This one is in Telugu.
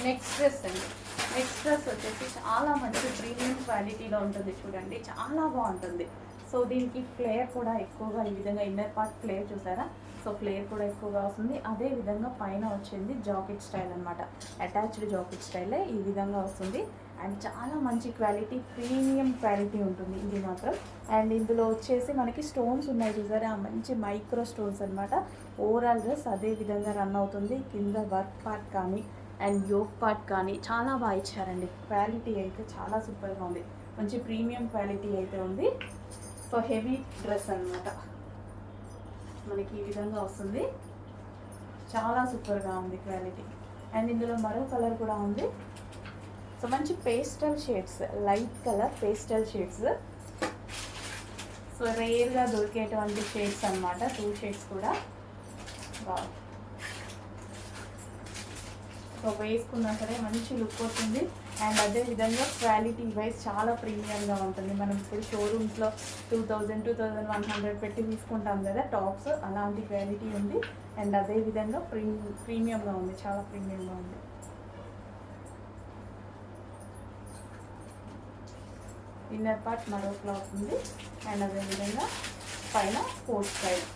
నెక్స్ట్ డ్రెస్ అండి. నెక్స్ట్ డ్రెస్ వచ్చేసి చాలా మంచి ప్రీమియం క్వాలిటీలో ఉంటుంది చూడండి, చాలా బాగుంటుంది. సో దీనికి ఫ్లేర్ కూడా ఎక్కువగా ఈ విధంగా ఇన్నర్ పార్ట్ ఫ్లేర్ చూసారా, సో ఫ్లేర్ కూడా ఎక్కువగా వస్తుంది. అదే విధంగా పైన వచ్చింది జాకెట్ స్టైల్ అనమాట, అటాచ్డ్ జాకెట్ స్టైలే ఈ విధంగా వస్తుంది. అండ్ చాలా మంచి క్వాలిటీ, ప్రీమియం క్వాలిటీ ఉంటుంది ఇది మాత్రం. అండ్ ఇందులో వచ్చేసి మనకి స్టోన్స్ ఉన్నాయి చూసారా, మంచి మైక్రో స్టోన్స్ అనమాట. ఓవరాల్ డ్రెస్ అదే విధంగా రన్ అవుతుంది. కింద వర్క్ పార్ట్ కానీ అండ్ యోక్ పార్ట్ కానీ చాలా బాగా ఇచ్చారండి. క్వాలిటీ అయితే చాలా సూపర్గా ఉంది, మంచి ప్రీమియం క్వాలిటీ అయితే ఉంది. సో హెవీ డ్రెస్ అనమాట, మనకి ఈ విధంగా వస్తుంది. చాలా సూపర్గా ఉంది క్వాలిటీ. అండ్ ఇందులో మరో కలర్ కూడా ఉంది. సో మంచి pastel shades, light colour pastel shades. So రేర్గా దొరికేటువంటి షేడ్స్ అనమాట, 2 షేడ్స్ కూడా. సో వేసుకున్నా సరే మంచి లుక్ వస్తుంది. అండ్ అదేవిధంగా క్వాలిటీ వైజ్ చాలా ప్రీమియంగా ఉంటుంది. మనం ఇప్పుడు షోరూమ్స్లో 2000, 2100 పెట్టి తీసుకుంటాం కదా టాప్స్, అలాంటి క్వాలిటీ ఉంది. అండ్ అదేవిధంగా ప్రీమియంగా ఉంది, చాలా ప్రీమియంగా ఉంది. ఇన్నర్ పార్ట్ మరో క్లాత్ ఉంది. అండ్ అదేవిధంగా పైన కోట్ స్టైల్.